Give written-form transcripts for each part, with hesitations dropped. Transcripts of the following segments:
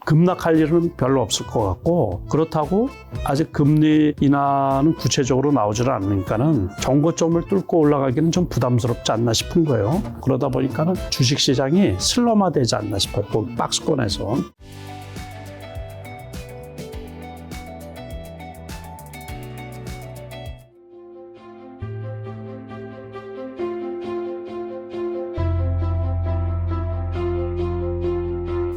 급락할 일은 별로 없을 것 같고, 그렇다고 아직 금리 인하는 구체적으로 나오질 않으니까는 정고점을 뚫고 올라가기는 좀 부담스럽지 않나 싶은 거예요. 그러다 보니까는 주식시장이 슬럼화되지 않나 싶어요. 그 박스권에서.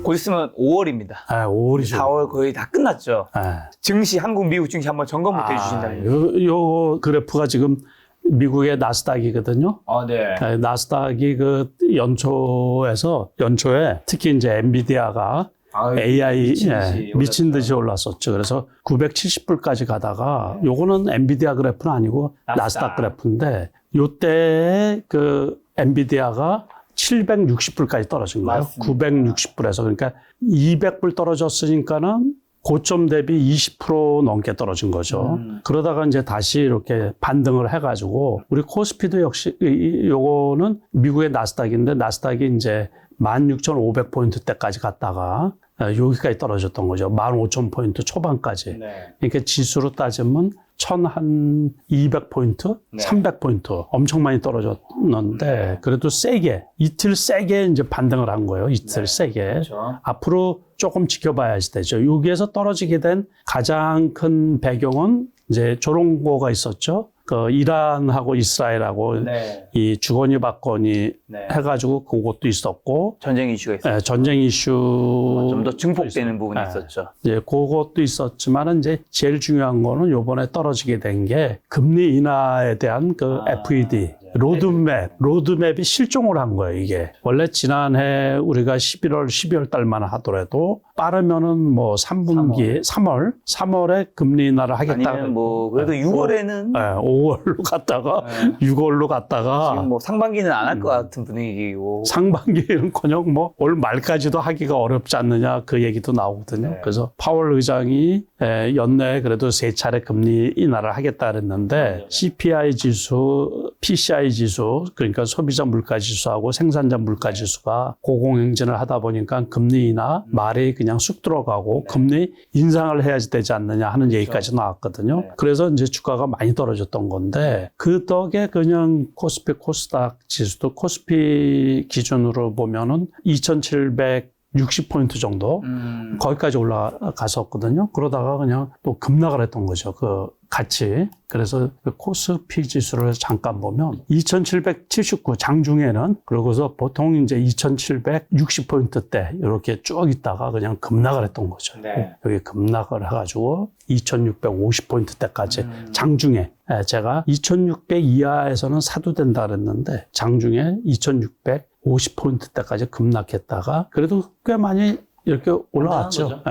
곧 있으면 5월입니다. 5월이죠. 4월 거의 다 끝났죠. 아, 증시, 한국, 미국 증시 한번 점검부터 해주신다면. 요 그래프가 지금 미국의 나스닥이거든요. 네. 나스닥이 그 연초에 특히 이제 엔비디아가 AI 미친 듯이 올랐었죠. 그래서 970불까지 가다가 요거는 엔비디아 그래프는 아니고 나스닥 그래프인데 요때 그 엔비디아가 760불까지 떨어진 거예요. 맞습니다. 960불에서. 그러니까 200불 떨어졌으니까는 고점 대비 20% 넘게 떨어진 거죠. 그러다가 이제 다시 이렇게 반등을 해가지고 우리 코스피도 역시 요거는 미국의 나스닥인데 나스닥이 이제 16,500포인트대까지 갔다가 여기까지 떨어졌던 거죠. 15,000포인트 초반까지. 네. 그러니까 지수로 따지면 1,200포인트, 300포인트 엄청 많이 떨어졌는데 그래도 이틀 세게 이제 반등을 한 거예요. 이틀 세게. 그렇죠. 앞으로 조금 지켜봐야지 되죠. 여기에서 떨어지게 된 가장 큰 배경은 이제 저런 거가 있었죠. 그 이란하고 이스라엘하고 이 주거니 받거니 해가지고 그것도 있었고 전쟁 이슈가 있었죠. 전쟁 이슈 좀 더 증폭되는 부분이 있었죠. 이제 그것도 있었지만은 이제 제일 중요한 거는 요번에 떨어지게 된 게 금리 인하에 대한 그 FED 로드맵이 실종을 한 거예요, 이게. 원래 지난해 우리가 11월, 12월 달만 하더라도 빠르면은 뭐 3분기, 3월에 금리 인하를 하겠다. 아니면 뭐 그래도 6월에는 5월로 갔다가 6월로 갔다가 지금 뭐 상반기는 안 할 것 같은 분위기고 상반기는커녕 뭐 올 말까지도 하기가 어렵지 않느냐 그 얘기도 나오거든요. 그래서 파월 의장이 연내에 그래도 3차례 금리 인하를 하겠다 그랬는데 CPI 지수, PCI 지수 그러니까 소비자 물가 지수하고 생산자 물가 지수가 고공행진을 하다 보니까 금리 인하 말이 그냥 쑥 들어가고 금리 인상을 해야지 되지 않느냐 하는 얘기까지 나왔거든요. 그래서 이제 주가가 많이 떨어졌던 건데 그 덕에 그냥 코스피 코스닥 지수도 코스피 기준으로 보면은 2,760포인트 정도 거기까지 올라갔었거든요. 그러다가 그냥 또 급락을 했던 거죠. 같이. 그래서 그 코스피 지수를 잠깐 보면 2,779 장중에는 그러고서 보통 이제 2,760포인트대 이렇게 쭉 있다가 그냥 급락을 했던 거죠. 여기 급락을 해가지고 2,650포인트대까지 장중에 제가 2,600 이하에서는 사도 된다 그랬는데 장중에 2,650포인트대까지 급락했다가 그래도 꽤 많이 이렇게 올라왔죠.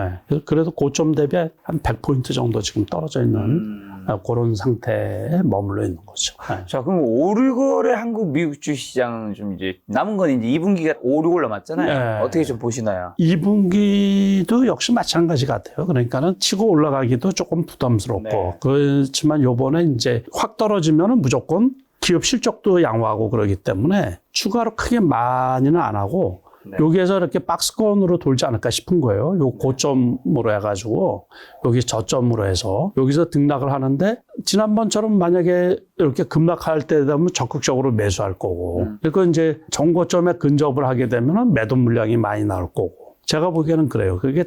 그래도 고점 대비 한 100포인트 정도 지금 떨어져 있는 그런 상태에 머물러 있는 거죠. 자, 그럼 5, 6월에 한국, 미국 주시장은 좀 이제 남은 건 이제 2분기가 5, 6월 남았잖아요. 어떻게 좀 보시나요? 2분기도 역시 마찬가지 같아요. 그러니까는 치고 올라가기도 조금 부담스럽고 그렇지만 요번에 이제 확 떨어지면은 무조건 기업 실적도 양호하고 그러기 때문에 추가로 크게 많이는 안 하고 여기에서 이렇게 박스권으로 돌지 않을까 싶은 거예요. 요 고점으로 해가지고 여기 저점으로 해서 여기서 등락을 하는데 지난번처럼 만약에 이렇게 급락할 때 되면 적극적으로 매수할 거고 그리고 이제 정고점에 근접을 하게 되면 매도 물량이 많이 나올 거고 제가 보기에는 그래요. 그게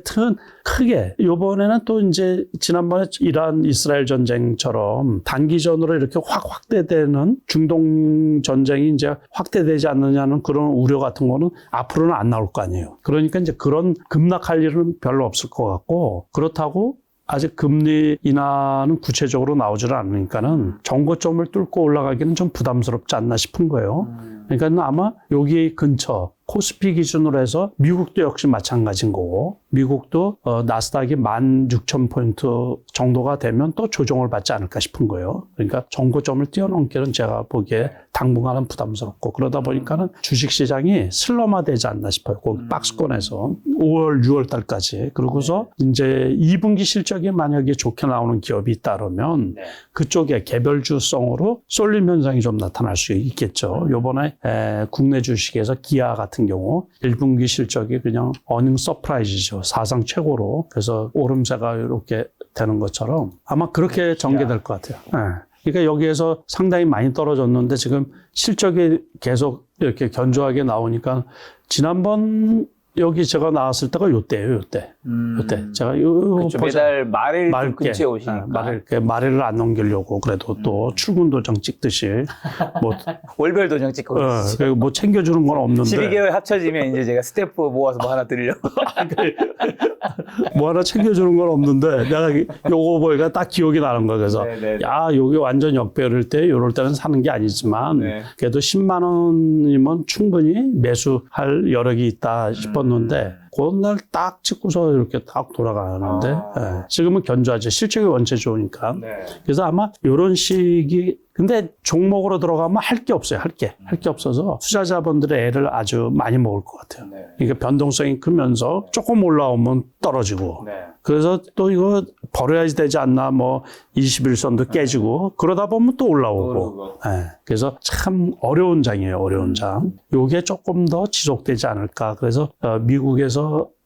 크게 이번에는 또 이제 지난번에 이란 이스라엘 전쟁처럼 단기전으로 이렇게 확대되는 중동 전쟁이 이제 확대되지 않느냐는 그런 우려 같은 거는 앞으로는 안 나올 거 아니에요. 그러니까 이제 그런 급락할 일은 별로 없을 것 같고 그렇다고 아직 금리 인하는 구체적으로 나오질 않으니까는 정고점을 뚫고 올라가기는 좀 부담스럽지 않나 싶은 거예요. 그러니까 아마 여기 근처 코스피 기준으로 해서 미국도 역시 마찬가지인 거고 미국도 나스닥이 16,000포인트 정도가 되면 또 조정을 받지 않을까 싶은 거예요. 그러니까 정고점을 뛰어넘기는 제가 보기에 당분간은 부담스럽고 그러다 보니까는 주식시장이 슬럼화되지 않나 싶어요. 그 박스권에서 5월, 6월 달까지. 그러고서 이제 2분기 실적이 만약에 좋게 나오는 기업이 있다 그러면 그쪽에 개별주성으로 쏠림 현상이 좀 나타날 수 있겠죠. 요번에 국내 주식에서 기아 같은 같은 경우 1분기 실적이 그냥 어닝 서프라이즈죠. 사상 최고로. 그래서 오름세가 이렇게 되는 것처럼 아마 그렇게 전개될 것 같아요. 네. 그러니까 여기에서 상당히 많이 떨어졌는데 지금 실적이 계속 이렇게 견조하게 나오니까 지난번 여기 제가 나왔을 때가 요때예요, 요때. 요때. 제가 그렇죠. 매달 말일 근처에 오시니까. 말일을 안 넘기려고 그래도 또 출근 도장 찍듯이 뭐 월별 도장 찍고 그리고 뭐 챙겨주는 건 없는데 12개월 합쳐지면 이제 제가 스태프 모아서 뭐 하나 드리려고. 뭐 하나 챙겨주는 건 없는데 내가 요거 보니까 딱 기억이 나는 거야. 그래서 네네네. 야, 여기 완전 역배럴 때 요럴 때는 사는 게 아니지만 네. 그래도 10만 원이면 충분히 매수할 여력이 있다 싶었는데 그날 딱 찍고서 이렇게 딱 돌아가는데 예. 지금은 견조하죠. 실적이 원체 좋으니까. 네. 그래서 아마 이런 식이 근데 종목으로 들어가면 할 게 없어요. 할 게 없어서 투자자분들의 애를 아주 많이 먹을 것 같아요. 네. 그러니까 변동성이 크면서 조금 올라오면 떨어지고 네. 그래서 또 이거 버려야지 되지 않나 뭐 21선도 깨지고 그러다 보면 또 올라오고 예. 그래서 참 어려운 장이에요. 어려운 장. 요게 조금 더 지속되지 않을까. 그래서 미국에서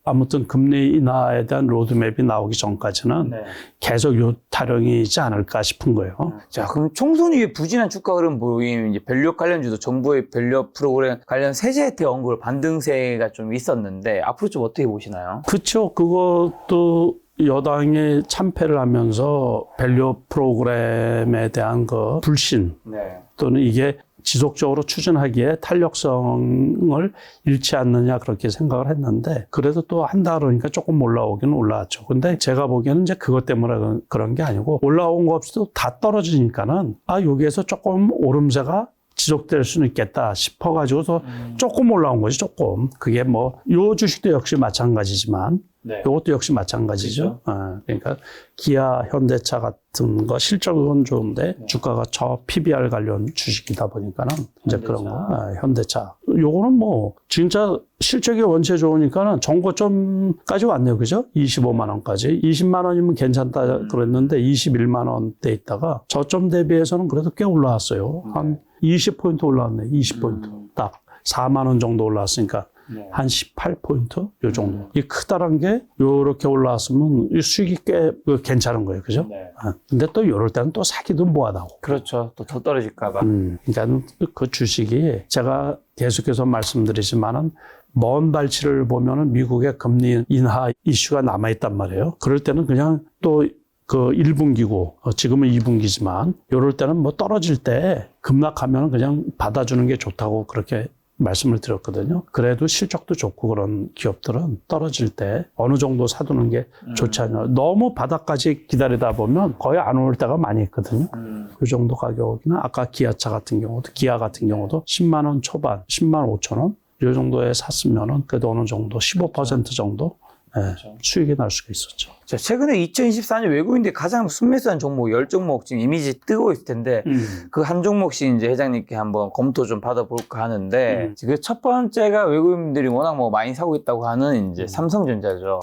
아무튼 금리 인하에 대한 로드맵이 나오기 전까지는 네. 계속 요 타령이지 않을까 싶은 거예요. 자, 그럼 총선 이후에 부진한 주가 흐름 보이면 이제 밸류업 관련주도 정부의 밸류업 프로그램 관련 세제 혜택 언급 반등세가 좀 있었는데 앞으로 좀 어떻게 보시나요? 그렇죠. 그것도 여당이 참패를 하면서 밸류업 프로그램에 대한 그 불신 네. 또는 이게 지속적으로 추진하기에 탄력성을 잃지 않느냐 그렇게 생각을 했는데 그래도 또 한다 그러니까 조금 올라오기는 올라왔죠. 근데 제가 보기에는 이제 그것 때문에 그런 게 아니고 올라온 거 없이도 다 떨어지니까는 여기에서 조금 오름세가 지속될 수는 있겠다 싶어가지고서 조금 올라온 거지, 조금. 그게 뭐, 요 주식도 역시 마찬가지지만, 네. 요것도 역시 마찬가지죠. 그러니까, 기아, 현대차 같은 거 실적은 좋은데, 주가가 저 PBR 관련 주식이다 보니까는, 이제 그런 거, 현대차. 요거는 뭐, 진짜 실적이 원체 좋으니까는 정고점까지 왔네요. 그죠? 25만원까지. 20만원이면 괜찮다 그랬는데, 21만원대 있다가, 저점 대비해서는 그래도 꽤 올라왔어요. 한 20포인트 올라왔네. 20포인트. 딱 4만 원 정도 올라왔으니까 네. 한 18포인트 요 정도. 이 크다란 게 요렇게 올라왔으면 이 수익이 꽤 괜찮은 거예요. 그죠? 네. 근데 또 요럴 때는 또 사기도 뭐하다고. 그렇죠. 또 더 떨어질까봐. 그러니까 그 주식이 제가 계속해서 말씀드리지만은 먼 발치를 보면은 미국의 금리 인하 이슈가 남아있단 말이에요. 그럴 때는 그냥 또 그 1분기고 지금은 2분기지만 요럴 때는 뭐 떨어질 때 급락하면 그냥 받아주는 게 좋다고 그렇게 말씀을 드렸거든요. 그래도 실적도 좋고 그런 기업들은 떨어질 때 어느 정도 사두는 게 좋지 않냐. 너무 바닥까지 기다리다 보면 거의 안 올 때가 많이 있거든요. 그 정도 가격이나 아까 기아 같은 경우도 10만 원 초반, 10만 5천 원 이 정도에 샀으면은 그래도 어느 정도 15% 정도 수익이 날 수가 있었죠. 자, 최근에 2024년 외국인들이 가장 순매수한 종목 10종목 지금 이미지 뜨고 있을 텐데 그 한 종목씩 이제 회장님께 한번 검토 좀 받아볼까 하는데 지금 첫 번째가 외국인들이 워낙 뭐 많이 사고 있다고 하는 이제 삼성전자죠.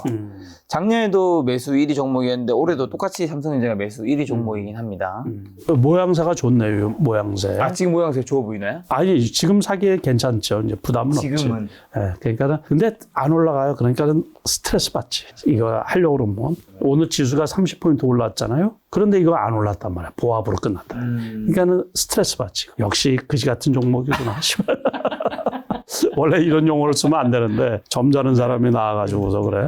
작년에도 매수 1위 종목이었는데 올해도 똑같이 삼성전자가 매수 1위 종목이긴 합니다. 모양새가 좋네요. 모양새. 지금 모양새 좋아 보이나요? 아니 지금 사기에 괜찮죠. 이제 부담은 지금은. 없지. 그러니까는 근데 안 올라가요. 그러니까는 스트레스 받지. 이거 하려고 그러면 오늘 지수가 30포인트 올랐잖아요. 그런데 이거 안 올랐단 말이야. 보합으로 끝났다. 그러니까는 스트레스 받지. 역시 그지 같은 종목이구나. 원래 이런 용어를 쓰면 안 되는데 점잖은 사람이 나와가지고서 그래.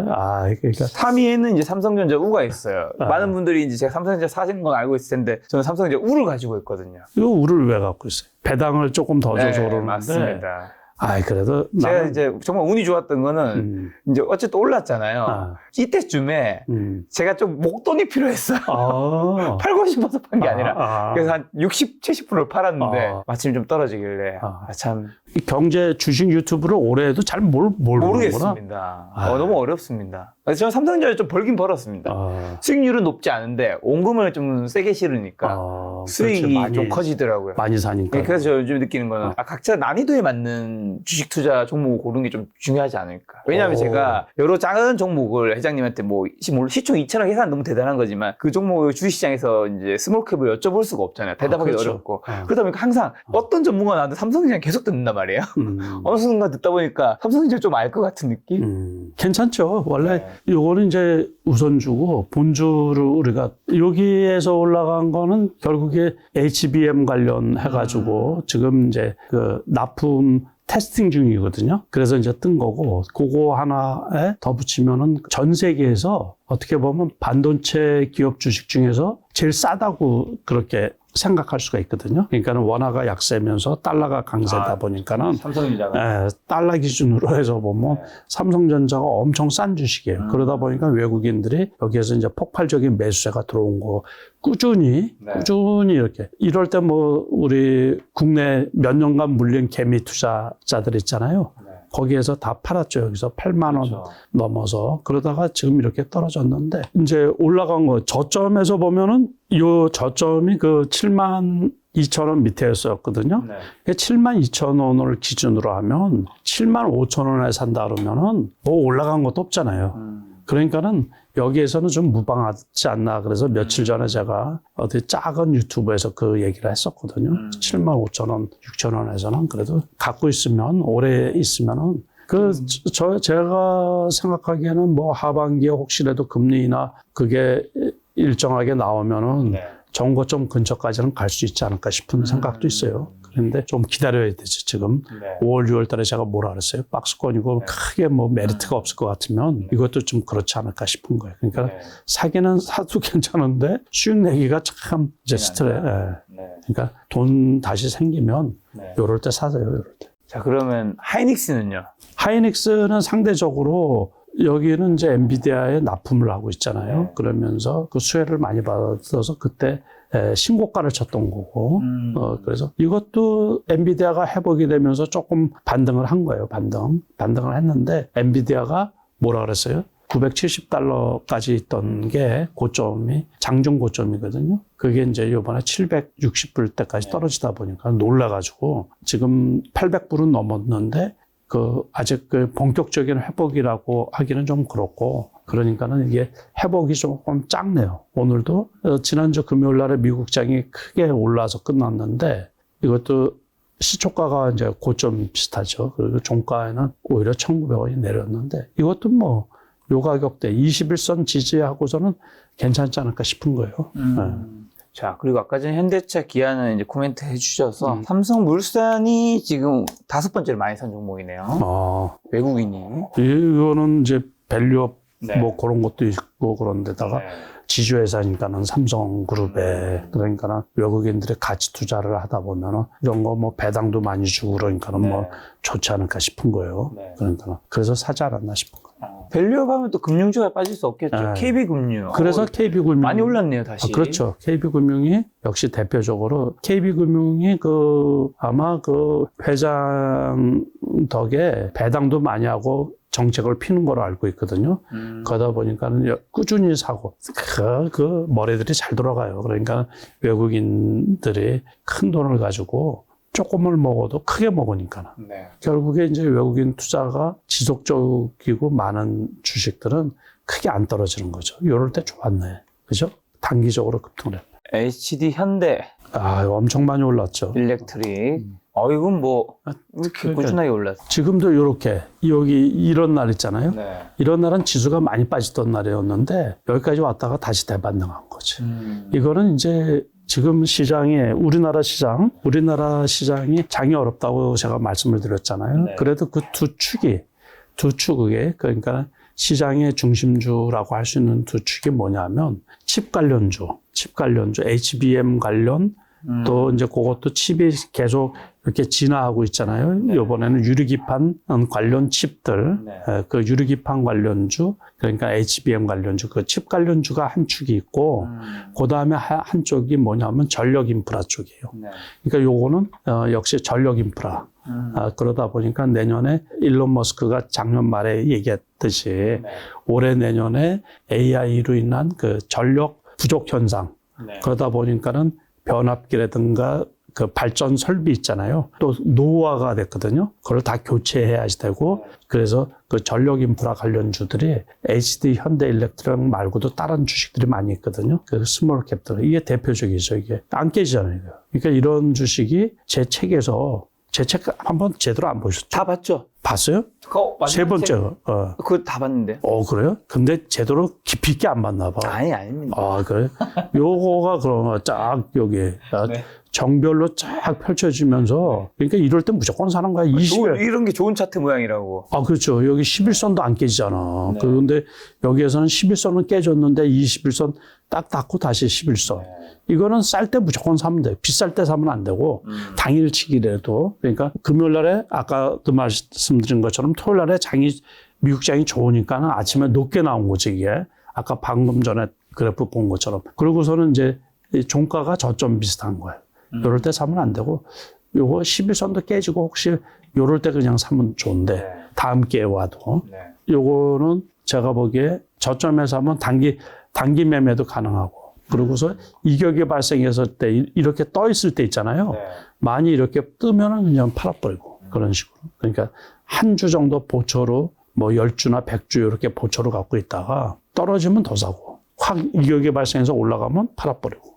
그러니까 3위에는 이제 삼성전자 우가 있어요. 많은 분들이 이제 제가 삼성전자 사시는 건 알고 있을 텐데 저는 삼성전자 우를 가지고 있거든요. 이거 우를 왜 갖고 있어요? 배당을 조금 더 줘서 그러는데. 맞습니다. 그래도 제가 이제 정말 운이 좋았던 거는 이제 어쨌든 올랐잖아요. 이때쯤에 제가 좀 목돈이 필요했어요. 팔고 싶어서 판 게 아니라. 그래서 한 60, 70%를 팔았는데 마침 좀 떨어지길래 참. 이 경제 주식 유튜브를 올해 해도 잘 모르겠습니다. 너무 어렵습니다. 그래서 저는 삼성전자 좀 벌긴 벌었습니다. 수익률은 높지 않은데 원금을 좀 세게 실으니까 수익이 그렇지, 좀 커지더라고요. 많이 사니까. 그래서 저 요즘 느끼는 거는 각자 난이도에 맞는 주식 투자 종목을 고르는 게 좀 중요하지 않을까. 왜냐하면 제가 여러 작은 종목을 회장님한테 뭐 시총 2천억 예산 너무 대단한 거지만 그 종목을 주식시장에서 이제 스몰캡을 여쭤볼 수가 없잖아요. 대답하기 그렇죠. 어렵고. 그러다 보니까 항상 어떤 전문가 나한테 삼성전자 계속 듣는단 말이에요. 말이에요. 어느 순간 듣다 보니까 삼성전자 좀 알 것 같은 느낌? 괜찮죠. 원래 요거는 이제 우선주고 본주를 우리가 여기에서 올라간 거는 결국에 HBM 관련해가지고 지금 이제 그 납품 테스팅 중이거든요. 그래서 이제 뜬 거고, 그거 하나에 더 붙이면은 전 세계에서 어떻게 보면 반도체 기업 주식 중에서 제일 싸다고 그렇게 생각할 수가 있거든요. 그러니까는 원화가 약세면서 달러가 강세다 보니까는 삼성전자가 달러 기준으로 해서 보면 삼성전자가 엄청 싼 주식이에요. 그러다 보니까 외국인들이 여기에서 이제 폭발적인 매수세가 들어온 거 꾸준히 이렇게 이럴 때 뭐 우리 국내 몇 년간 물린 개미 투자자들 있잖아요. 거기에서 다 팔았죠. 여기서 8만 원 넘어서. 그러다가 지금 이렇게 떨어졌는데, 이제 올라간 거, 저점에서 보면은, 요 저점이 그 7만 2천 원 밑에였었거든요. 7만 2천 원을 기준으로 하면, 7만 5천 원에 산다 그러면은, 뭐 올라간 것도 없잖아요. 그러니까는 여기에서는 좀 무방하지 않나. 그래서 며칠 전에 제가 어디 작은 유튜브에서 그 얘기를 했었거든요. 7만 5천 원, 6천 원에서는 그래도 갖고 있으면, 오래 있으면은, 제가 생각하기에는 뭐 하반기에 혹시라도 금리나 그게 일정하게 나오면은 정고점 근처까지는 갈 수 있지 않을까 싶은 생각도 있어요. 그런데 좀 기다려야 되지, 지금. 5월, 6월 달에 제가 뭐라 그랬어요? 박스권이고 크게 뭐 메리트가 없을 것 같으면 이것도 좀 그렇지 않을까 싶은 거예요. 그러니까 사기는 사도 괜찮은데 수익 내기가 참 이제 그러니까 돈 다시 생기면 요럴 때 사세요, 요럴 때. 자, 그러면 하이닉스는요? 하이닉스는 상대적으로 여기는 이제 엔비디아에 납품을 하고 있잖아요. 그러면서 그 수혜를 많이 받아서 그때 신고가를 쳤던 거고, 그래서 이것도 엔비디아가 회복이 되면서 조금 반등을 한 거예요, 반등을 했는데, 엔비디아가 뭐라 그랬어요? 970달러까지 있던 게 고점이, 장중 고점이거든요. 그게 이제 요번에 760불 때까지 떨어지다 보니까 놀라가지고, 지금 800불은 넘었는데, 아직 그 본격적인 회복이라고 하기는 좀 그렇고, 그러니까는 이게 회복이 조금 작네요. 오늘도 지난주 금요일 날에 미국장이 크게 올라서 끝났는데, 이것도 시초가가 이제 고점 비슷하죠. 그리고 종가에는 오히려 1,900원이 내렸는데, 이것도 뭐, 요 가격대 21선 지지하고서는 괜찮지 않을까 싶은 거예요. 자, 그리고 아까 전에 현대차, 기아는 이제 코멘트 해주셔서 삼성물산이 지금 5번째로 많이 산 종목이네요. 외국인이. 이거는 이제 밸류업 뭐 그런 것도 있고 그런데다가 지주회사니까는 삼성그룹에 그러니까는 외국인들이 가치 투자를 하다 보면은 이런 거 뭐 배당도 많이 주고 그러니까는 뭐 좋지 않을까 싶은 거예요. 그러니까 그래서 사지 않았나 싶은 거예요. 밸류업 하면 또 금융주가 빠질 수 없겠죠. KB금융. 그래서 KB금융 많이 올랐네요, 다시. 그렇죠. KB금융이 역시 대표적으로 KB금융이 아마 회장 덕에 배당도 많이 하고 정책을 피는 걸로 알고 있거든요. 그러다 보니까는 꾸준히 사고, 그 머리들이 잘 돌아가요. 그러니까 외국인들이 큰 돈을 가지고 조금을 먹어도 크게 먹으니까. 결국에 이제 외국인 투자가 지속적이고 많은 주식들은 크게 안 떨어지는 거죠. 이럴 때 좋았네. 그죠? 단기적으로 급등을 했네. HD 현대. 엄청 많이 올랐죠. 일렉트릭. 이건 뭐, 이렇게 꾸준하게 올랐어. 지금도 이렇게, 여기 이런 날 있잖아요. 이런 날은 지수가 많이 빠지던 날이었는데, 여기까지 왔다가 다시 대반등한 거지. 이거는 이제 지금 우리나라 시장이 장이 어렵다고 제가 말씀을 드렸잖아요. 그래도 그 두 축이, 그러니까 시장의 중심주라고 할 수 있는 두 축이 뭐냐면, 칩 관련주, HBM 관련, 또 이제 그것도 칩이 계속 이렇게 진화하고 있잖아요. 이번에는 유리기판 관련 칩들, 그 유리기판 관련주, 그러니까 HBM 관련주, 그 칩 관련주가 한 축이 있고, 그 다음에 한쪽이 뭐냐면 전력 인프라 쪽이에요. 그러니까 요거는 역시 전력 인프라. 그러다 보니까 내년에 일론 머스크가 작년 말에 얘기했듯이 올해 내년에 AI로 인한 그 전력 부족 현상. 그러다 보니까는 변압기라든가 그 발전 설비 있잖아요. 또 노후화가 됐거든요. 그걸 다 교체해야지 되고, 그래서 그 전력 인프라 관련주들이 HD 현대일렉트릭 말고도 다른 주식들이 많이 있거든요. 그 스몰 캡들. 이게 대표적이죠. 이게 안 깨지잖아요. 그러니까 이런 주식이 제 책에서 제 책 한번 제대로 안 보셨죠? 다 봤죠? 봤어요? 세 번째. 그거 다 봤는데. 그래요? 근데 제대로 깊이 있게 안 봤나 봐. 아닙니다. 그래? 요거가 그러면 쫙 여기 네. 정별로 쫙 펼쳐지면서 그러니까 이럴 때 무조건 사는 거야. 20일. 이런 게 좋은 차트 모양이라고. 그렇죠. 여기 11선도 안 깨지잖아. 네. 그런데 여기에서는 11선은 깨졌는데 21선 딱 닫고 다시 11선. 이거는 쌀 때 무조건 사면 돼. 비쌀 때 사면 안 되고 당일치기라도. 그러니까 금요일 날에 아까도 말씀드린 것처럼 토요일 날에 미국 장이 좋으니까는 아침에 높게 나온 거지 이게. 아까 방금 전에 그래프 본 것처럼. 그러고서는 이제 이 종가가 저점 비슷한 거예요. 요럴 때 사면 안 되고 요거 11선도 깨지고 혹시 요럴 때 그냥 사면 좋은데 다음 기회에 와도 요거는 제가 보기에 저점에 사면 단기 매매도 가능하고 그러고서 이격이 발생했을 때 이렇게 떠 있을 때 있잖아요. 많이 이렇게 뜨면은 그냥 팔아버리고 그런 식으로. 그러니까 한 주 정도 보초로 뭐 10주나 100주 이렇게 보초로 갖고 있다가 떨어지면 더 사고 확 이격이 발생해서 올라가면 팔아버리고.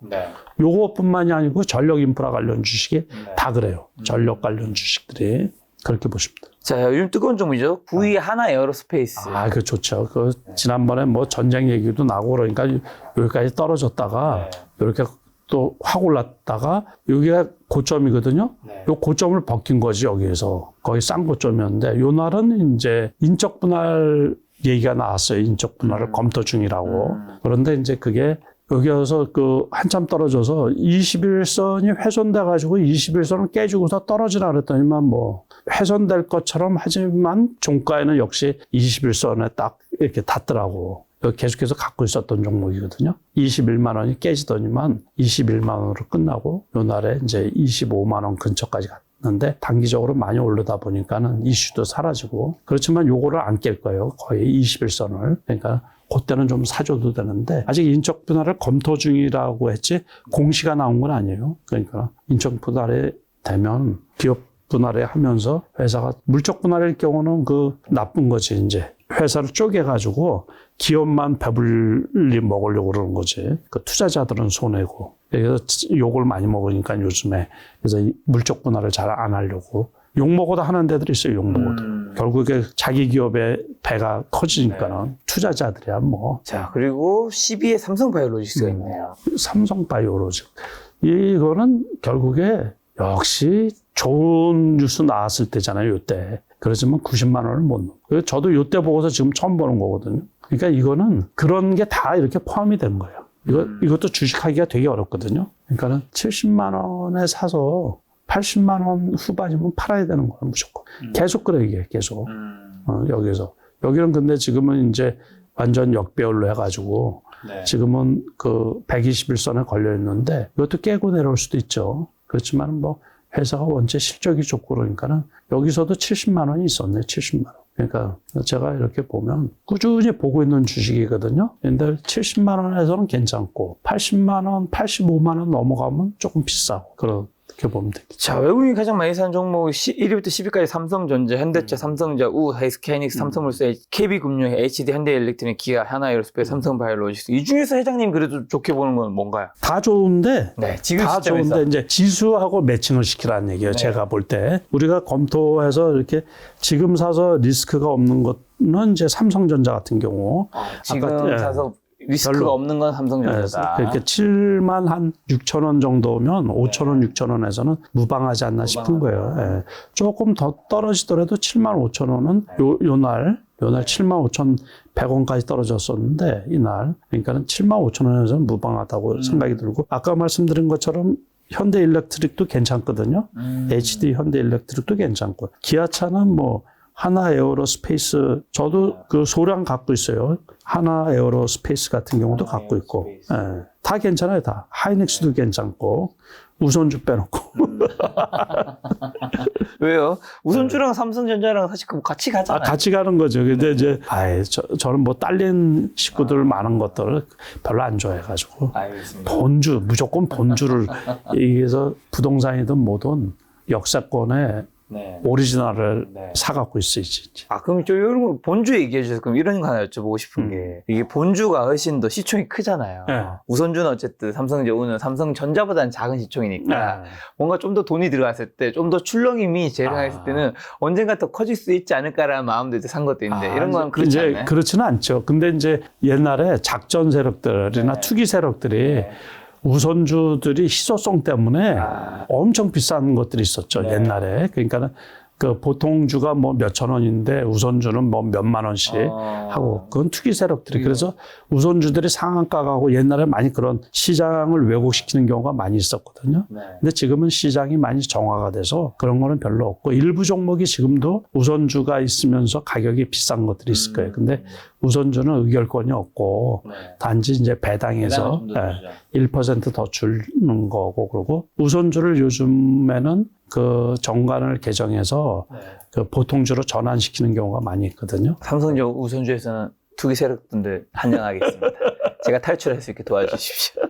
요것뿐만이 아니고 전력 인프라 관련 주식이 다 그래요. 전력 관련 주식들이. 그렇게 보시면 돼요. 자, 요즘 뜨거운 종목이죠. V 하나 에어로스페이스. 그 좋죠. 지난번에 뭐 전쟁 얘기도 나고 그러니까 여기까지 떨어졌다가 이렇게 또 확 올랐다가 여기가 고점이거든요. 요 고점을 벗긴 거지 여기에서. 거의 싼 고점이었는데 요 날은 이제 인적 분할 얘기가 나왔어요. 인적 분할을 검토 중이라고. 그런데 이제 그게 여기서 한참 떨어져서 21선이 훼손돼 가지고 21선을 깨지고서 떨어지라 그랬더니만 뭐 훼손될 것처럼 하지만 종가에는 역시 21선에 딱 이렇게 닿더라고. 계속해서 갖고 있었던 종목이거든요. 21만 원이 깨지더니만 21만 원으로 끝나고 요 날에 이제 25만 원 근처까지 갔는데 단기적으로 많이 오르다 보니까는 이슈도 사라지고 그렇지만 요거를 안 깰 거예요. 거의 21선을. 그러니까 그때는 좀 사줘도 되는데 아직 인적 분할을 검토 중이라고 했지 공시가 나온 건 아니에요. 그러니까 인적 분할이 되면 기업 분할을 하면서 회사가 물적 분할일 경우는 나쁜 거지 이제 회사를 쪼개가지고 기업만 배불리 먹으려고 그러는 거지. 투자자들은 손해고. 그래서 욕을 많이 먹으니까 요즘에 그래서 물적 분할을 잘 안 하려고. 욕 먹어도 하는 데들이 있어요. 욕 먹어도. 결국에 자기 기업의 배가 커지니까는 투자자들이야 뭐. 자, 그리고 12에 삼성바이오로직스가 있네요. 삼성바이오로직. 이거는 결국에 역시 좋은 뉴스 나왔을 때잖아요. 요때. 그렇지만 90만 원을 못 넣어. 저도 요때 보고서 지금 처음 보는 거거든요. 그러니까 이거는 그런 게 다 이렇게 포함이 된 거예요. 이것도 주식하기가 되게 어렵거든요. 그러니까는 70만 원에 사서 80만 원 후반이면 팔아야 되는 거야, 무조건. 계속 그래, 이게, 계속. 여기서. 여기는 근데 지금은 이제 완전 역배열로 해가지고, 지금은 121선에 걸려 있는데, 이것도 깨고 내려올 수도 있죠. 그렇지만 뭐, 회사가 원체 실적이 좋고 그러니까는, 여기서도 70만 원이 있었네, 70만 원. 그러니까 제가 이렇게 보면 꾸준히 보고 있는 주식이거든요. 근데 70만 원에서는 괜찮고, 80만 원, 85만 원 넘어가면 조금 비싸고, 그렇게 보면 되겠죠. 자, 외국인이 가장 많이 산 종목이 1위부터 10위까지 삼성전자, 현대차, 삼성전자, SK하이닉스, 삼성물산, KB금융, HD, 현대일렉트릭, 기아, 하나에어로스페이스, 삼성바이오로직스. 이 중에서 회장님 그래도 좋게 보는 건 뭔가요? 다 좋은데, 지금 다 시점에서. 좋은데 이제 지수하고 매칭을 시키라는 얘기예요. 제가 볼 때 우리가 검토해서 이렇게 지금 사서 리스크가 없는 것은 이제 삼성전자 같은 경우 지금 사서 리스크가 별로. 없는 건 삼성전자다. 그러니까 7만 한 6천 원 정도면 5천 원, 6천 원에서는 무방하지 않나 싶은 거예요. 예. 조금 더 떨어지더라도 7만 5천 원은 요날 7만 5천 100원까지 떨어졌었는데 이날 그러니까는 7만 5천 원에서는 무방하다고 생각이 들고 아까 말씀드린 것처럼 현대일렉트릭도 괜찮거든요. HD 현대일렉트릭도 괜찮고 기아차는 뭐 하나 에어로스페이스 저도 소량 갖고 있어요. 하나 에어로스페이스 같은 경우도 갖고 있고 다 괜찮아요. 다 하이닉스도 괜찮고 우선주 빼놓고 왜요? 우선주랑 삼성전자랑 사실 같이 가잖아요. 같이 가는 거죠. 근데 이제 저는 뭐 딸린 식구들 많은 것들을 별로 안 좋아해가지고 알겠습니다. 무조건 본주를 얘기해서 부동산이든 뭐든 역사권에 네. 오리지널을 네. 사갖고 있어야지. 아, 그럼 저 이런 거 본주 얘기해 주셔서 그럼 이런 거 하나 여쭤보고 싶은 게 이게 본주가 훨씬 더 시총이 크잖아요. 네. 우선주는 어쨌든 삼성전자는 삼성전자보다는 작은 시총이니까 뭔가 좀 더 돈이 들어갔을 때 좀 더 출렁임이 재생했을 때는 언젠가 더 커질 수 있지 않을까라는 마음도 이제 산 것도 있는데 이런 건 그렇지 이제 않나요? 그렇지는 않죠. 근데 이제 옛날에 작전 세력들이나 네. 투기 세력들이 우선주들이 희소성 때문에 엄청 비싼 것들이 있었죠. 네. 옛날에. 그러니까는 그 보통주가 뭐 몇천 원인데 우선주는 뭐 몇만 원씩 하고 그건 투기 세력들이 그래서 우선주들이 상한가 가고 옛날에 많이 그런 시장을 왜곡시키는 경우가 많이 있었거든요. 네. 근데 지금은 시장이 많이 정화가 돼서 그런 거는 별로 없고 일부 종목이 지금도 우선주가 있으면서 가격이 비싼 것들이 있을 거예요. 근데 우선주는 의결권이 없고 네. 단지 이제 배당해서 1% 더 주는 거고 그러고 우선주를 요즘에는 그 정관을 개정해서 그 보통주로 전환시키는 경우가 많이 있거든요. 삼성전자 우선주에서는 투기 세력분들 한정하겠습니다. 제가 탈출할 수 있게 도와주십시오.